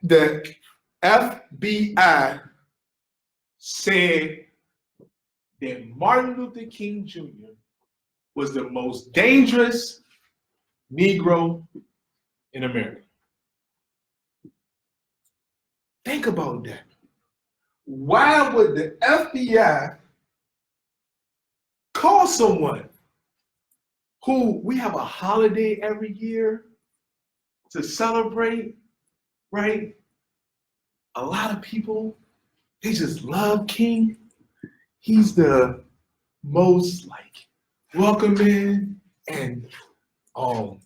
the FBI said that Martin Luther King Jr. was the most dangerous Negro in America. Think about that. Why would the FBI call someone who we have a holiday every year to celebrate, right? A lot of people, they just love King. He's the most like welcoming and so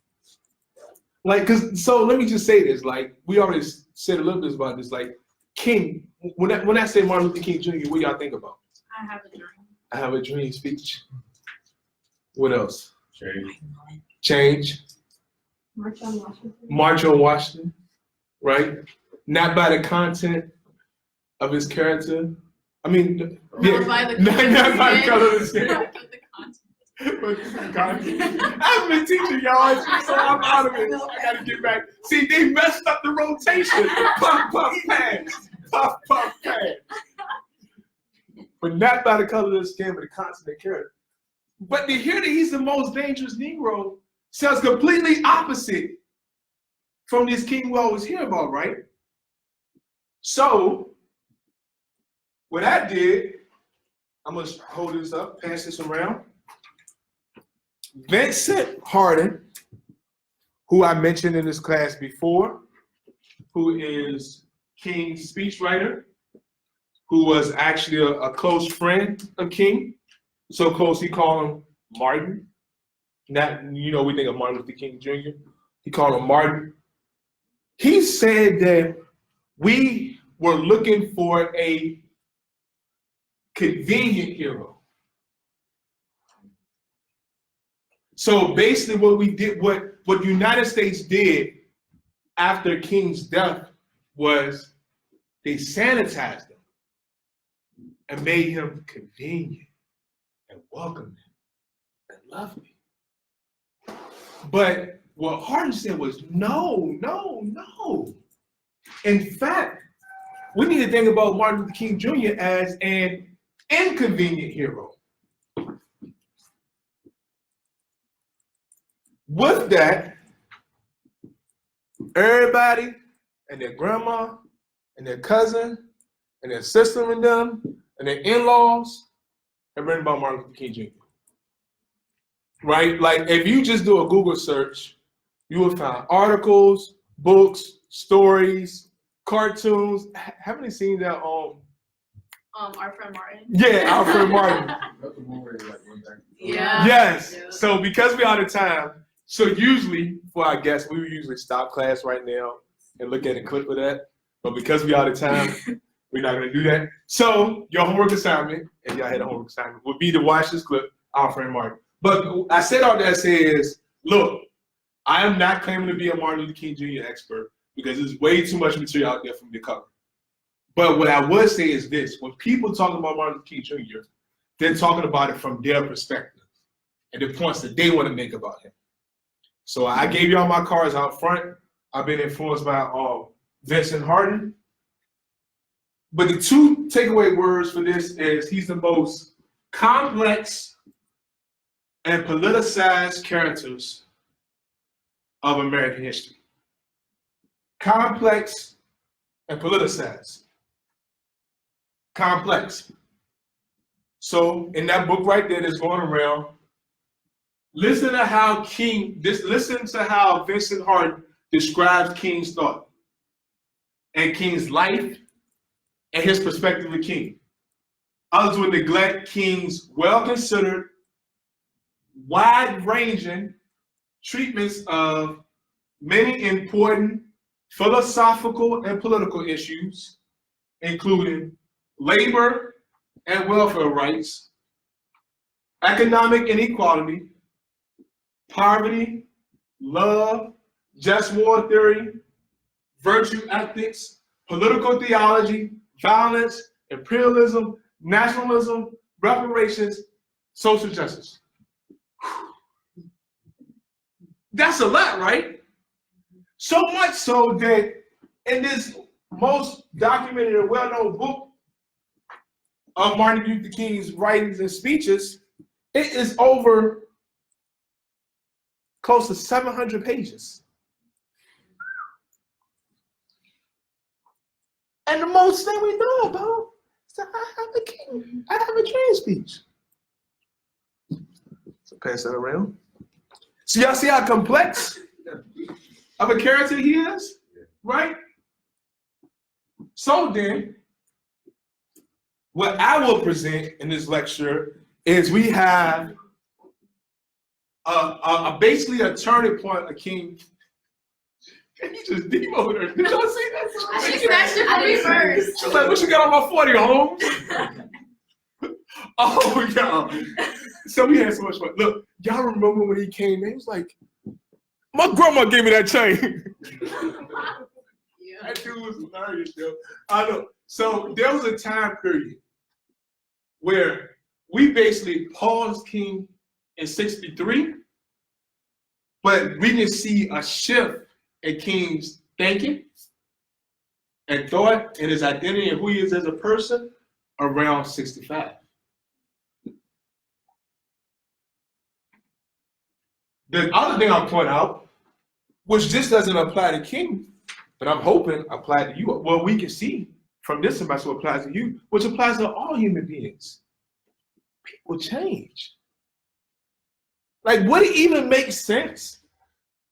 let me just say this, like we already said a little bit about this, like King, when I say Martin Luther King Jr., what y'all think about? I have a dream. I have a dream speech. What else? Change. March on Washington. March on Washington, right? Not by the content of his character. I mean, Not by the not by the color of his skin. But the content. I've been teaching y'all, so I'm out of it. I gotta get back. See, they messed up the rotation. Puff, puff, pass. Puff, puff, pass. But not by the color of the skin, but the content character. But to hear that he's the most dangerous Negro sounds completely opposite from this King we always hear about, right? So, what I did, I'm gonna hold this up, pass this around. Vincent Hardin, who I mentioned in this class before, who is King's speechwriter, who was actually a close friend of King, so close he called him Martin. Not, we think of Martin Luther King Jr. He called him Martin. He said that we were looking for a convenient hero. So basically what we did, what the United States did after King's death was they sanitized him and made him convenient and welcoming and lovely. But what Hardin said was no. In fact, we need to think about Martin Luther King Jr. as an inconvenient hero. With that, everybody and their grandma and their cousin and their sister and them and their in-laws have written about Martin Luther King Jr. Right? Like if you just do a Google search, you will find articles, books, stories, cartoons. Haven't you seen that? Our friend Martin. Yeah, our friend Martin. Yeah. Yes. Yeah. So because we're out of time, so usually for our guests, we would usually stop class right now and look at a clip of that. But because we're out of time, we're not going to do that. So your homework assignment, and y'all had a homework assignment, would be to watch this clip, our friend Martin. But I said all that says, look, I am not claiming to be a Martin Luther King Jr. expert because there's way too much material out there for me to cover. But what I would say is this: when people talk about Martin Luther King Jr., they're talking about it from their perspective and the points that they want to make about him. So I gave y'all my cards out front. I've been influenced by Vincent Hardin. But the two takeaway words for this is he's the most complex and politicized characters of American history. Complex and politicized. Complex. So in that book right there that's going around, listen to how Vincent Hardin describes King's thought and King's life and his perspective of King. Others would neglect King's well-considered, wide-ranging treatments of many important philosophical and political issues, including labor and welfare rights, economic inequality, poverty, love, just war theory, virtue ethics, political theology, violence, imperialism, nationalism, reparations, social justice. That's a lot, right? So much so that in this most documented and well-known book of Martin Luther King's writings and speeches, it is over close to 700 pages. And the most thing we know about is that I have a king. I have a dream speech. So pass that around. So y'all see how complex of a character he is, right? So then, what I will present in this lecture is we have basically a turning point, a king. And he just deep over there. Did y'all see that? She snatched it from me first. She's like, what you got on my 40, Holmes? Oh, y'all. So we had so much fun. Look, y'all remember when he came in? He was like, my grandma gave me that chain. That dude was hilarious, yo. I know. So there was a time period where we basically paused King in 63, but we can see a shift in King's thinking and thought and his identity and who he is as a person around 65. The other thing I'll point out, which just doesn't apply to King, but I'm hoping applied to you, well, we can see from this semester what applies to you, which applies to all human beings. People change. Like, would it even make sense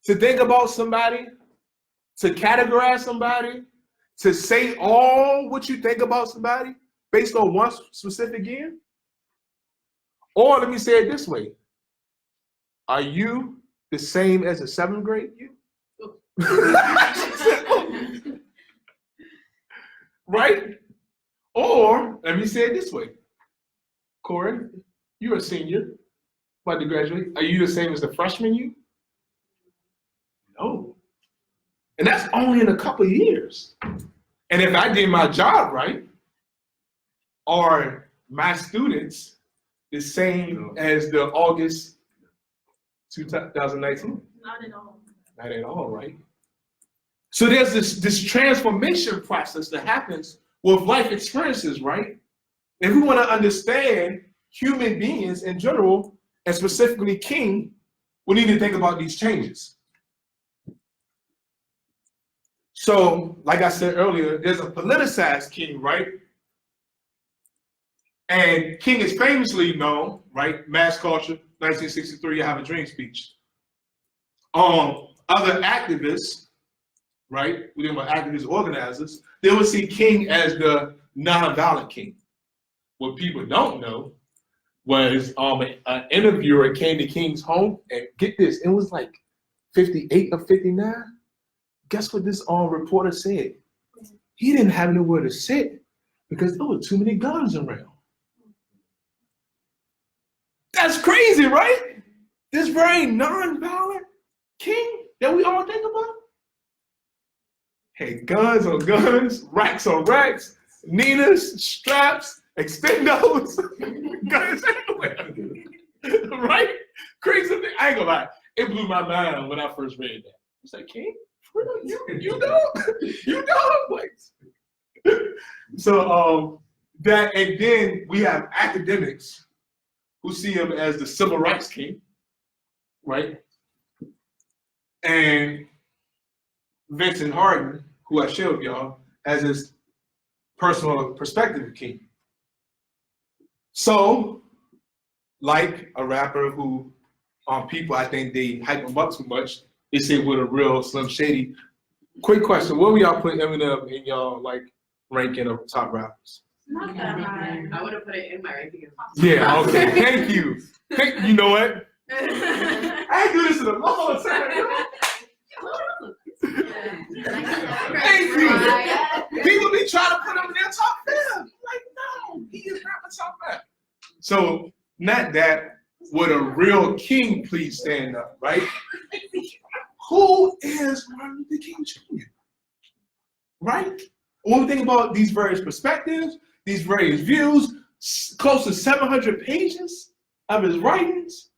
to think about somebody, to categorize somebody, to say all what you think about somebody based on one specific year? Or let me say it this way. Are you the same as a 7th grade you? Right? Or let me say it this way. Corey, you're a senior, about to graduate. Are you the same as the freshman you? No. And that's only in a couple of years. And if I did my job right, are my students the same as the August 2019? Not at all. Not at all, right? So there's this transformation process that happens with life experiences, right? If we want to understand human beings in general, and specifically King, we need to think about these changes. So, like I said earlier, there's a politicized King, right? And King is famously known, right? Mass culture, 1963, I Have a Dream speech. Other activists, right? We think about activist organizers, they would see King as the nonviolent king. What people don't know was an interviewer came to King's home, and get this, it was like 58 or 59. Guess what this reporter said? He didn't have nowhere to sit because there were too many guns around. That's crazy, right? This very nonviolent king that we all think about. Hey, guns on guns, racks on racks, Ninas, straps, extendos, guns everywhere. Right? Crazy thing. I ain't gonna lie. It blew my mind when I first read that. I was like, King? You know, like. So that, and then we have academics who see him as the civil rights king, right? And Vincent Hardin, who I shared with y'all, has his personal perspective of King. So, like a rapper who, people, I think they hype him up too much, they say with a real Slim Shady. Quick question, what would y'all put Eminem in y'all like ranking of top rappers? Not that high. I would have put it in my ranking. Yeah, okay, thank you. You know what? I ain't do this in a long time. Thank you. People be trying to put him in their top 5. Like, no, he is not the top 5. So, not that, would a real king please stand up, right? Who is Martin Luther King Jr.? Right? When we think about these various perspectives, these various views, close to 700 pages of his writings,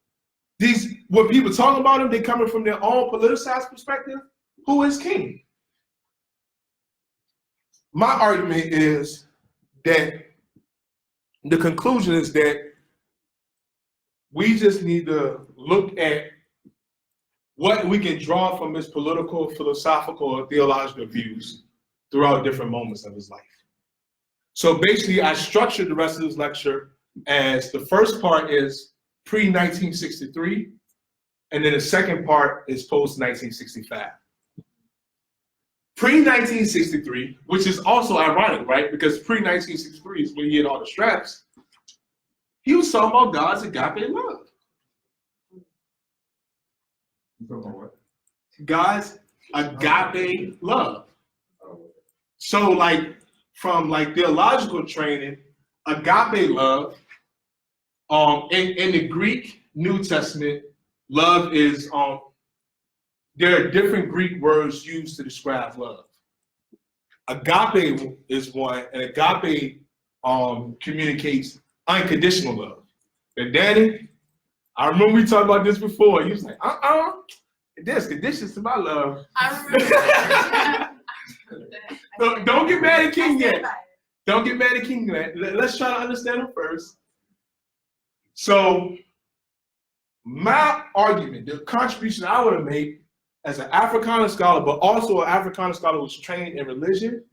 what people talk about him, they coming from their own politicized perspective. who is king? My argument is that the conclusion is that we just need to look at what we can draw from his political, philosophical, or theological views throughout different moments of his life. So basically, I structured the rest of this lecture as the first part is pre-1963, and then the second part is post-1965. Pre-1963, which is also ironic, right? Because pre-1963 is when he had all the straps. He was talking about God's agape love. You talking about what? God's agape love. So like from like theological training, agape love, in the Greek New Testament, love is there are different Greek words used to describe love. Agape is one, and agape communicates unconditional love. And Danny, I remember we talked about this before. He was like, there's conditions to my love. I remember. Don't get mad at King yet. Don't get mad at King yet. Let's try to understand him first. So, my argument, the contribution I want to make as an Africana scholar, but also an Africana scholar who's trained in religion,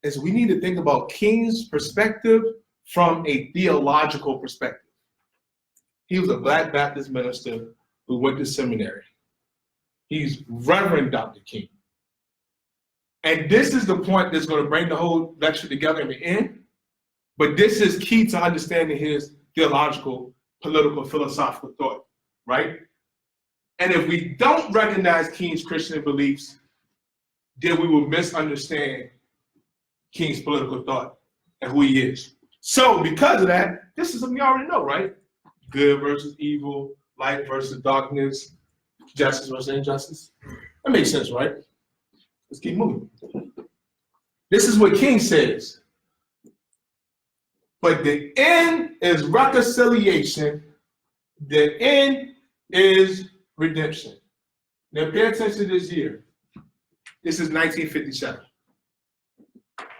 is we need to think about King's perspective from a theological perspective. He was a Black Baptist minister who went to seminary. He's Reverend Dr. King. And this is the point that's going to bring the whole lecture together in the end. But this is key to understanding his theological, political, philosophical thought, right? And if we don't recognize King's Christian beliefs, then we will misunderstand King's political thought and who he is. So because of that, this is something you already know, right? Good versus evil, light versus darkness, justice versus injustice. That makes sense, right? Let's keep moving. This is what King says. But the end is reconciliation. The end is redemption. Now pay attention to this year. This is 1957.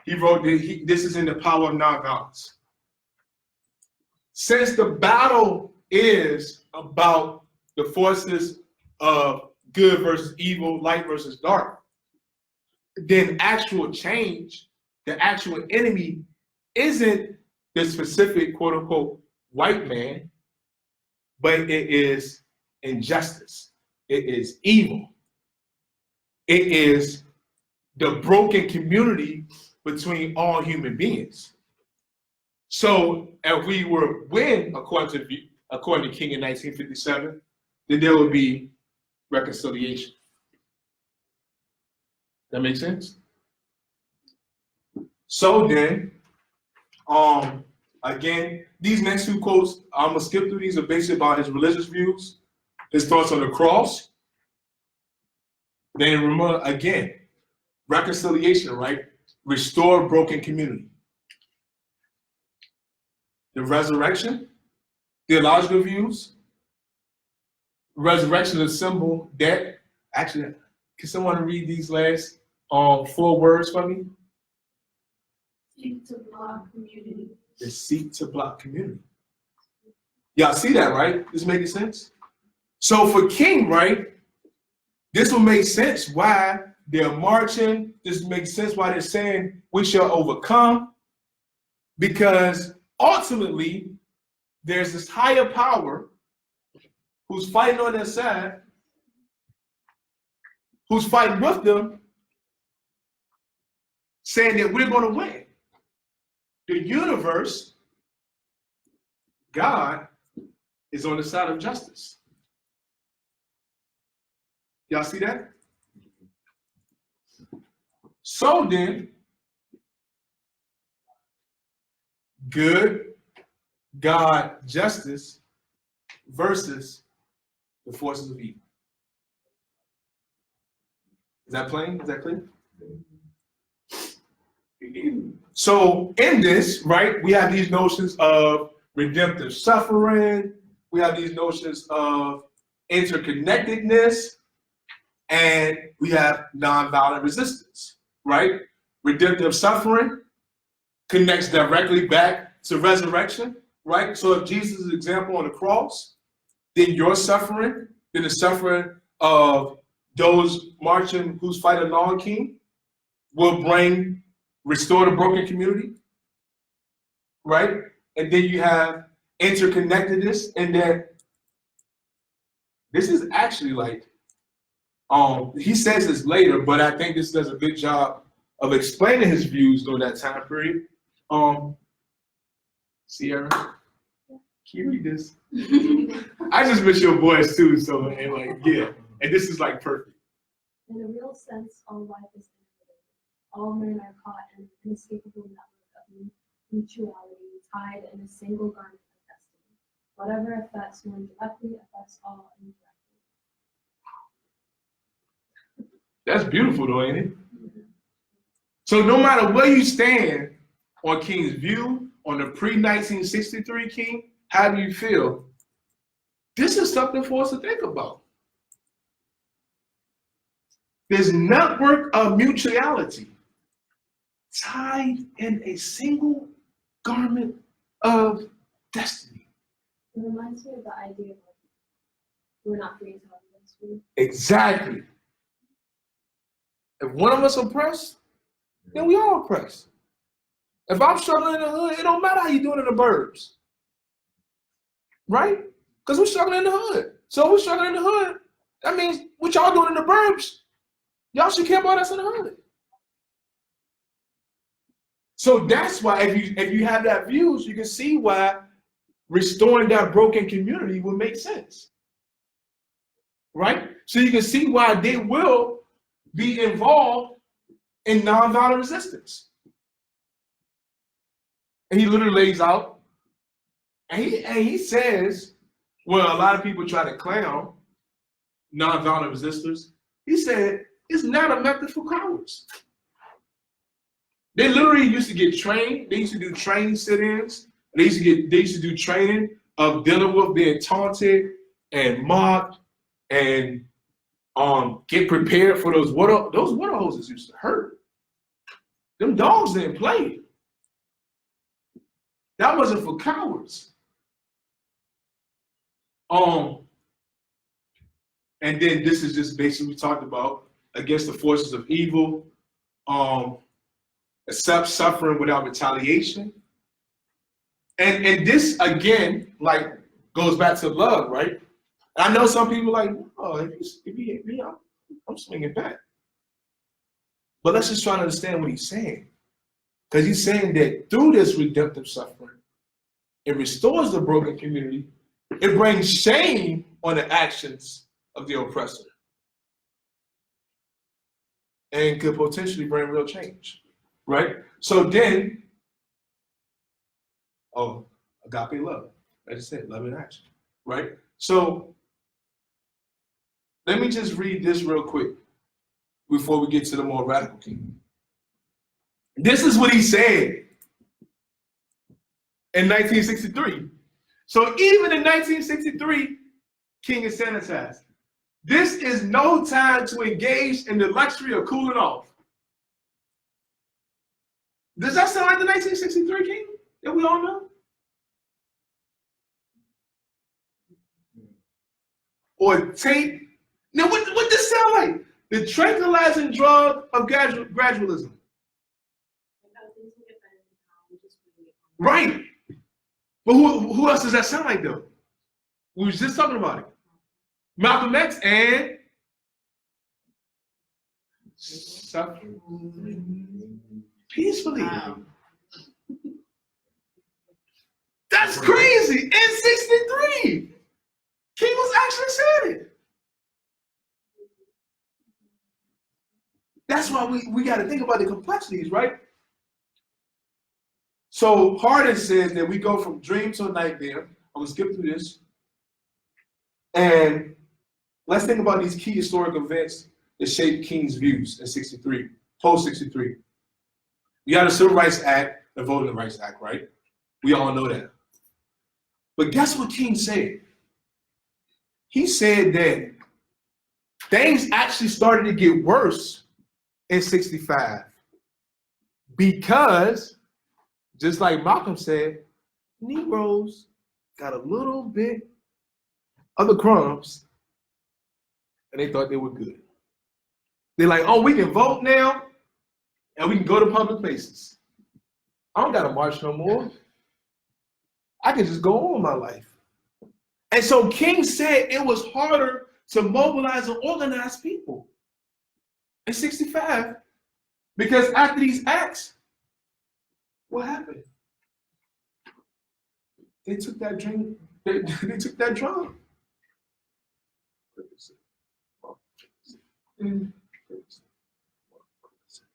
He wrote, this is in The Power of Nonviolence. Since the battle is about the forces of good versus evil, light versus dark, then actual change, the actual enemy isn't the specific quote unquote white man, but it is injustice. It is evil. It is the broken community between all human beings. So if we were win, according to King in 1957, then there would be reconciliation. That makes sense? So then, again, these next two quotes, I'm gonna skip through these, are basically about his religious views, his thoughts on the cross. Then remember, again, reconciliation, right? Restore broken community. The resurrection, theological views. Resurrection is a symbol that, actually, can someone read these last 4 words for me? Seek to block community. The seek to block community. Y'all see that, right? This making sense? So for King, right, this will make sense why they're marching. This makes sense why they're saying we shall overcome, because ultimately there's this higher power who's fighting on their side, who's fighting with them, saying that we're going to win. The universe, God, is on the side of justice. Y'all see that? So then, good, God, justice versus the forces of evil. Is that plain? Is that clear? So in this, right, we have these notions of redemptive suffering. We have these notions of interconnectedness. and we have nonviolent resistance, right? Redemptive suffering connects directly back to resurrection, right? So if Jesus is example on the cross, then your suffering, then the suffering of those marching who's fighting long king will restore the broken community, right? And then you have interconnectedness, and that this is actually like, he says this later, but I think this does a good job of explaining his views during that time period. Sierra, can you read this? I just miss your voice too, so and like yeah, and this is like perfect. In a real sense, all life is interrelated. All men are caught in an inescapable network of mutuality, tied in a single garment of destiny. Whatever affects one directly affects all indirectly. That's beautiful though, ain't it? So no matter where you stand on King's view, on the pre-1963 King, how do you feel? This is something for us to think about. This network of mutuality tied in a single garment of destiny. It reminds me of the idea of we're not free until everyone's free. Exactly. If one of us oppressed, then we all oppressed. If I'm struggling in the hood, it don't matter how you doing in the burbs. Right? Because we're struggling in the hood. So if we're struggling in the hood, that means what y'all doing in the burbs, y'all should care about us in the hood. So that's why if you have that views, you can see why restoring that broken community would make sense. Right? So you can see why they will be involved in nonviolent resistance. And he literally lays out, and he says, well, a lot of people try to clown nonviolent resistors. He said, it's not a method for cowards. They literally used to get trained. They used to do training sit-ins. They used to do training of dealing with being taunted and mocked and get prepared for those water hoses used to hurt. Them dogs didn't play. That wasn't for cowards. And then this is just basically we talked about against the forces of evil, accept suffering without retaliation. And this again, like goes back to love, right? I know some people like, oh, if you hit me, I'm swinging back. But let's just try to understand what he's saying. Because he's saying that through this redemptive suffering, it restores the broken community. It brings shame on the actions of the oppressor. And could potentially bring real change, right? So then, agape love. I just said, love in action, right? So let me just read this real quick before we get to the more radical king. This is what he said in 1963. So even in 1963, King is sanitized. This is no time to engage in the luxury of cooling off. Does that sound like the 1963 King that we all know? Or take, now what does this sound like? The tranquilizing drug of gradualism. Right. But who else does that sound like though? We was just talking about it. Malcolm X and suffering peacefully. Wow. That's crazy. In 63, King was actually saying it. That's why we got to think about the complexities, right? So Hardin says that we go from dream to nightmare. I'm going to skip through this. And let's think about these key historic events that shaped King's views in 63, post-63. We got the Civil Rights Act, the Voting Rights Act, right? We all know that. But guess what King said? He said that things actually started to get worse in 65 because, just like Malcolm said, Negroes got a little bit of the crumbs and they thought they were good. They're like, oh, we can vote now and we can go to public places. I don't gotta march no more. I can just go on with my life. And so King said it was harder to mobilize and organize people in 65 because after these acts, what happened? They took that dream, they took that drum. And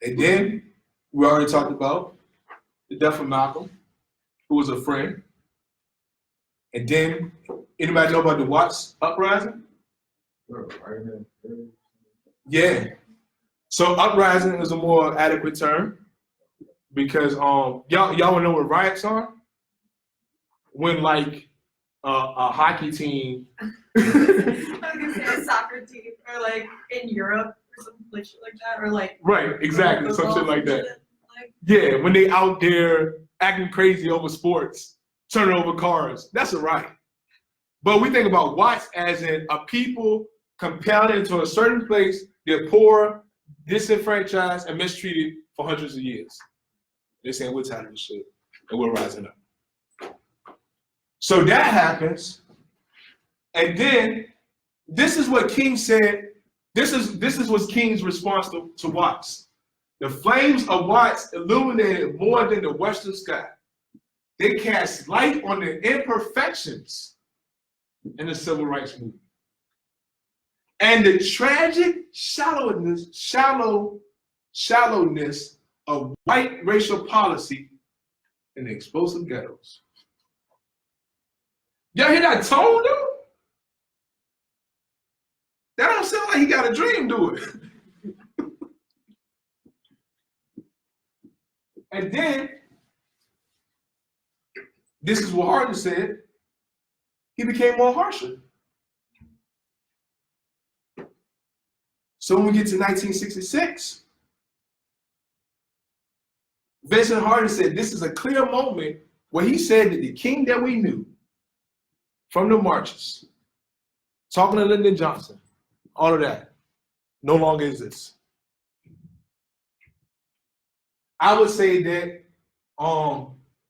then we already talked about the death of Malcolm, who was a friend. And then, anybody know about the Watts uprising? Yeah. So uprising is a more adequate term because y'all wanna know what riots are? When like a hockey team. I was gonna say a soccer team, or like in Europe or something like that, or like Right, exactly, some shit like that. Like, Yeah, when they out there acting crazy over sports, turning over cars, that's a riot. But we think about Watts as in a people compelled into a certain place, they're poor, disenfranchised, and mistreated for hundreds of years. They're saying we're tired of this shit and we're rising up. So that happens, and then this is what King said. This is what King's response to Watts. The flames of Watts illuminated more than the western sky. They cast light on the imperfections in the civil rights movement and the tragic shallowness of white racial policy in the explosive ghettos. Y'all hear that tone, though? That don't sound like he got a dream, do it? And then, this is what Hardin said, he became more harsher. So when we get to 1966, Vincent Hardin said this is a clear moment where he said that the King that we knew from the marches, talking to Lyndon Johnson, all of that, no longer exists. I would say that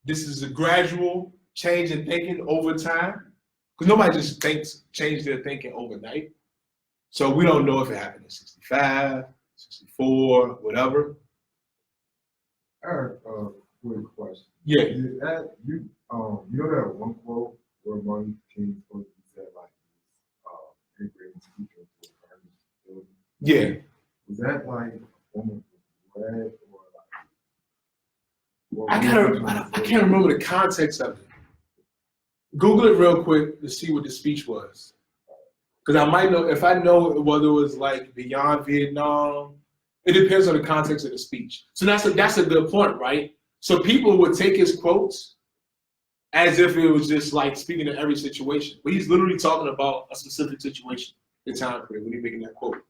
this is a gradual change in thinking over time, because nobody just change their thinking overnight. So we don't know if it happened in 65, 64, whatever. I have a quick question. Yeah. You know that one quote where Martin King supposed to said like a great speaker to the artist? Yeah. Was that like a form of bread or like? I can't remember the context of it. Google it real quick to see what the speech was. Because I might know, if I know whether it was like beyond Vietnam, it depends on the context of the speech. So that's a good point, right? So people would take his quotes as if it was just like speaking to every situation. But he's literally talking about a specific situation, the time period, when he's making that quote.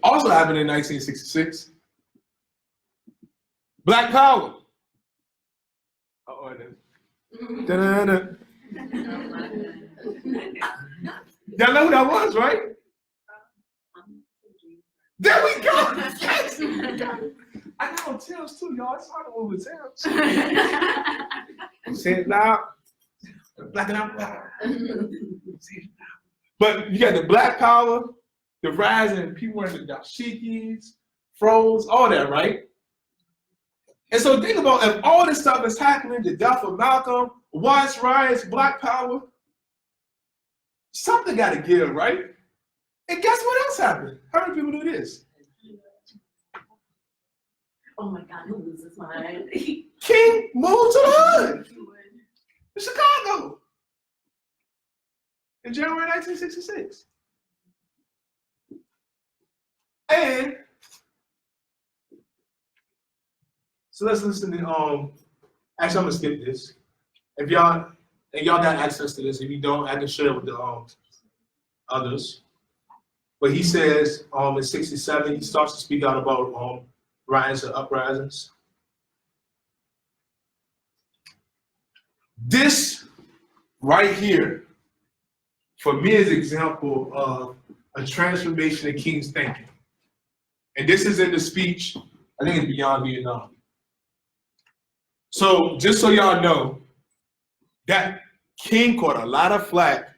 Also happened in 1966. Black Power. Uh-oh, it is. Da-da-da. Y'all know who that was, right? There we go. Yes. I got on Tales too, y'all. It's hard to move with Tales. Say it loud. Black and out loud. But you got the Black Power, the rising people wearing the dashikis, froze, all that, right? And so think about if all this stuff is happening, the death of Malcolm, Watts riots, Black Power, something got to give, right? And guess what else happened? How many people do this? oh my God, who loses mind? King moved to the hood, in Chicago, in January 1966. And so let's listen to, actually I'm gonna skip this. If y'all got access to this, if you don't, I can share with the others. But he says in 67, he starts to speak out about riots and uprisings. This right here, for me, is an example of a transformation in King's thinking. And this is in the speech, I think it's Beyond Vietnam. So just so y'all know, that King caught a lot of flack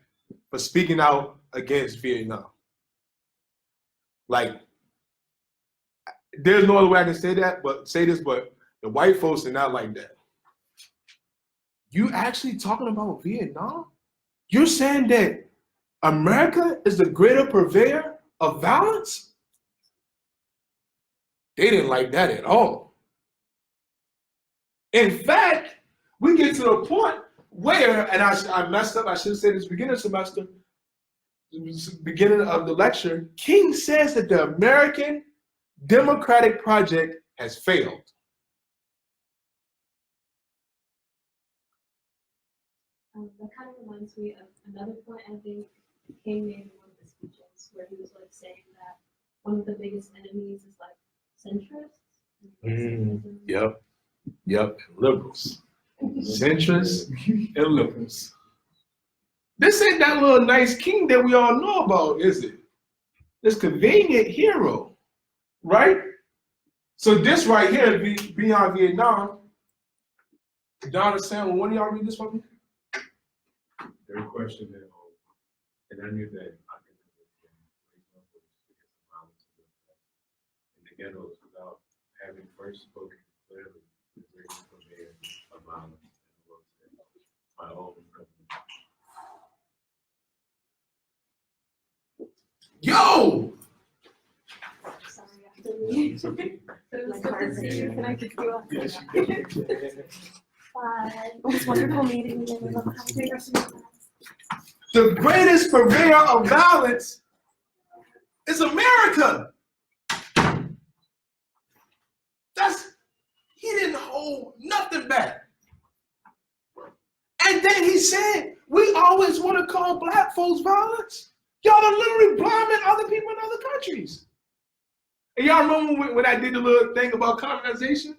for speaking out against Vietnam. Like, there's no other way I can say this, but the white folks are not like that. You actually talking about Vietnam? You're saying that America is the greater purveyor of violence? They didn't like that at all. In fact, we get to the point where, and I messed up, I should have said this beginning of the semester, beginning of the lecture, King says that the American democratic project has failed. That kind of reminds me of another point I think King made in one of his speeches, where he was like saying that one of the biggest enemies is like centrists. Yep, liberals. Centrists and liberals. This ain't that little nice king that we all know about, is it? This convenient hero, right? So this right here, Beyond Vietnam, Don is saying, well, when do y'all read this one? Their question at home, and I knew that I could in the ghettos without having first spoken clearly the great purveyor of violence and warfare by all the government. Yo! Sorry, after me. It was good to see you. Can I pick you up? Yes, Bye. It was wonderful meeting you. Have a great rest of your class. The greatest purveyor of violence is America. He didn't hold nothing back. And then he said, we always want to call black folks violence. Y'all are literally bombing other people in other countries. And y'all remember when I did the little thing about colonization?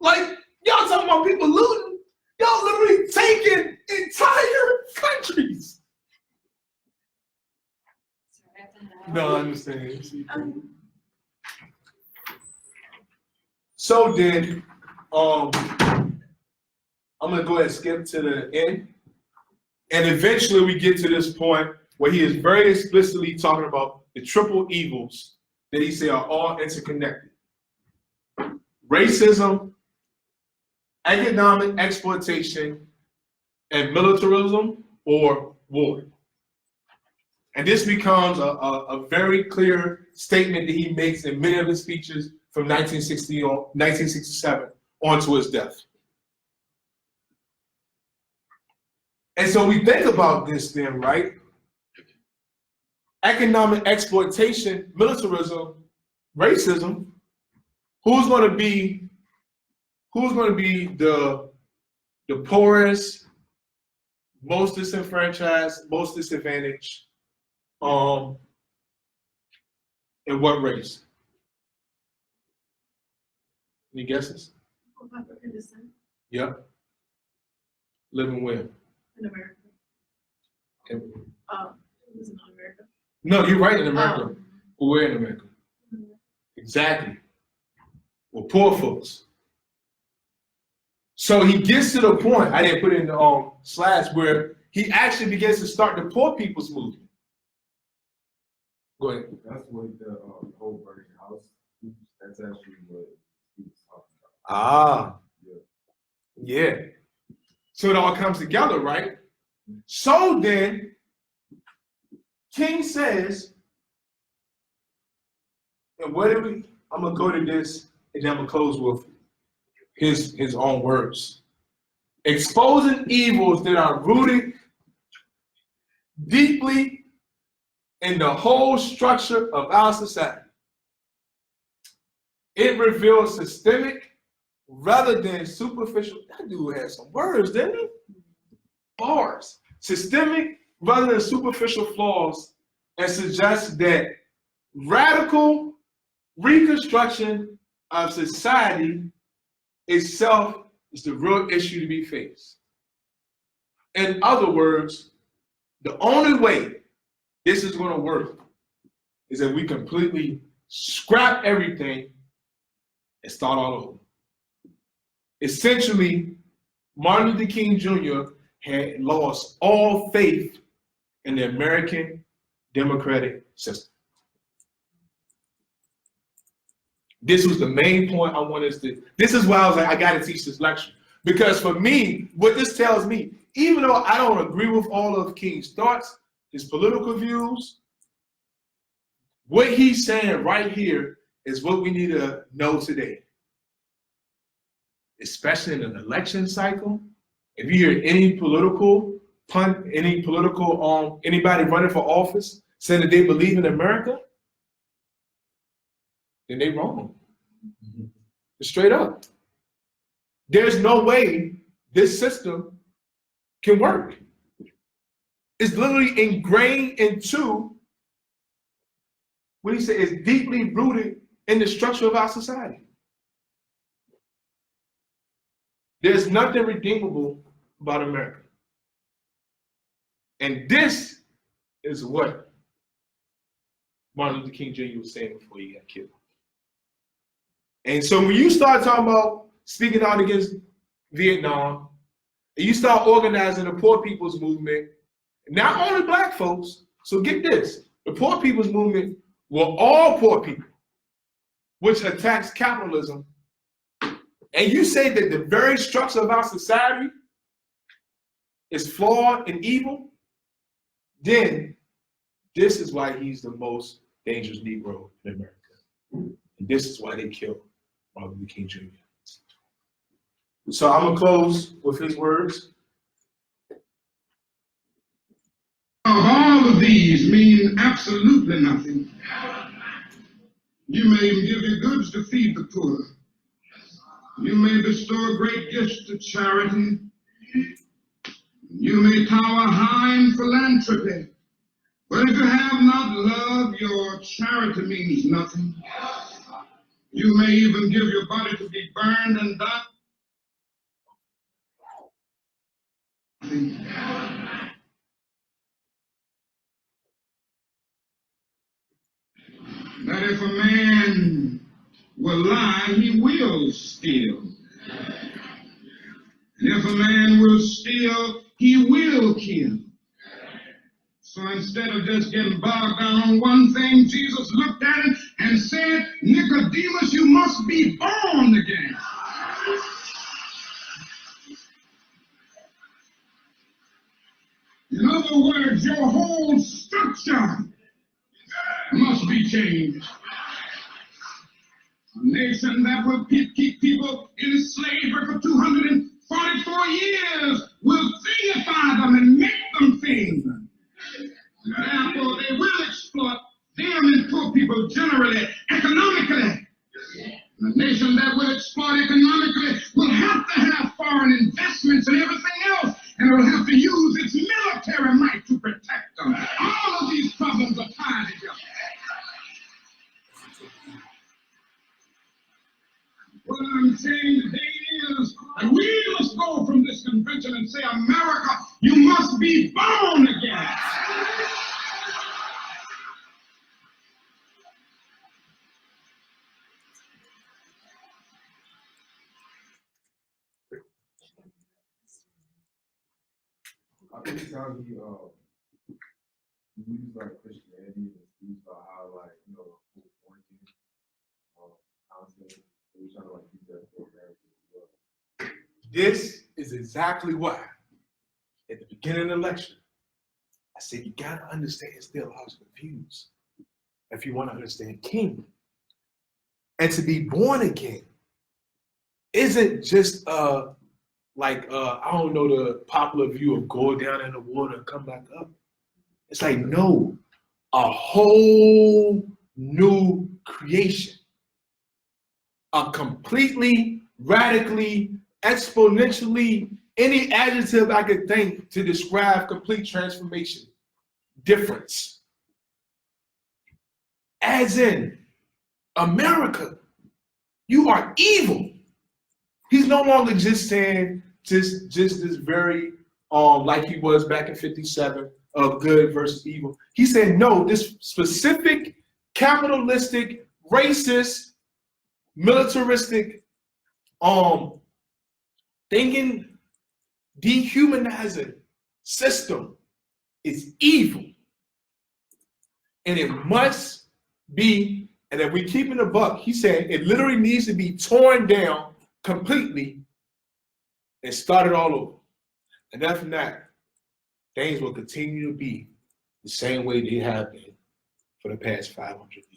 Like, y'all talking about people looting. Y'all literally taking entire countries. Sorry, I have to head out. No, I understand. So then, I'm gonna go ahead and skip to the end. And eventually we get to this point where he is very explicitly talking about the triple evils that he said are all interconnected. Racism, economic exploitation, and militarism or war. And this becomes a very clear statement that he makes in many of his speeches from 1967 on to his death. And so we think about this then, right? Economic exploitation, militarism, racism, who's going to be the poorest, most disenfranchised, most disadvantaged, in what race? Any guesses? Of African descent Yep. Living where? in America. It was not America. No, you're right, in America. Oh. But where in America? Exactly. Well, poor folks. So he gets to the point, I didn't put it in the slides, where he actually begins to start the poor people's movement. Go ahead. That's what the whole burning house, that's actually what he was talking about. Ah. Yeah. Yeah. So it all comes together, right? So then, King says, and what did we, I'm gonna go to this and then I'm gonna close with his own words. Exposing evils that are rooted deeply in the whole structure of our society. It reveals systemic rather than superficial. That dude had some words, didn't he? Bars. Systemic rather than superficial flaws and suggest that radical reconstruction of society itself is the real issue to be faced. In other words, the only way this is going to work is that we completely scrap everything and start all over. Essentially, Martin Luther King Jr. had lost all faith in the American democratic system. This was the main point I wanted us to, this is why I was like, I gotta teach this lecture. Because for me, what this tells me, even though I don't agree with all of King's thoughts, his political views, what he's saying right here is what we need to know today. Especially in an election cycle, if you hear any political anybody running for office saying that they believe in America, then they wrong. Straight up. There's no way this system can work. It's literally ingrained into, what do you say, it's deeply rooted in the structure of our society. There's nothing redeemable about America. And this is what Martin Luther King Jr. was saying before he got killed. And so when you start talking about speaking out against Vietnam, and you start organizing the poor people's movement, not only black folks, so get this, the poor people's movement were all poor people, which attacks capitalism. And you say that the very structure of our society is flawed and evil, then this is why he's the most dangerous Negro in America. And this is why they killed Martin Luther King Jr. So I'm gonna close with his words. All of these mean absolutely nothing. You may even give your goods to feed the poor. You may bestow great gifts to charity. You may tower high in philanthropy. But if you have not love, your charity means nothing. You may even give your body to be burned and die. That if a man will lie, he will steal. And if a man will steal, he will kill. So instead of just getting bogged down on one thing, Jesus looked at him and said, Nicodemus, you must be born again. In other words, your whole structure must be changed. A nation that will keep people in slavery for 244 years will signify them and make them think. Therefore, they will exploit them and poor people generally, economically. A nation that will exploit economically will have to have foreign investments and everything else, and it will have to use its military might to protect them. All of these problems are tied together. What I'm saying today is that we must go from this convention and say, America, you must be born again. I think it's how he used like Christianity and speaks about how like quarantine, counseling, he was trying to like use that for marriage as well. This is exactly why, at the beginning of the lecture, I said you gotta understand theological views if you want to understand King. And to be born again isn't just I don't know, the popular view of go down in the water and come back up. It's like, no, a whole new creation. A completely, radically, exponentially Any adjective I could think to describe complete transformation. Difference. As in, America, you are evil. He's no longer just saying just this very like he was back in 57 of good versus evil. He said no, this specific capitalistic, racist, militaristic thinking, dehumanizing system is evil. And it must be, and if we keep it a buck, he said it literally needs to be torn down completely and started all over. And after that, things will continue to be the same way they have been for the past 500 years.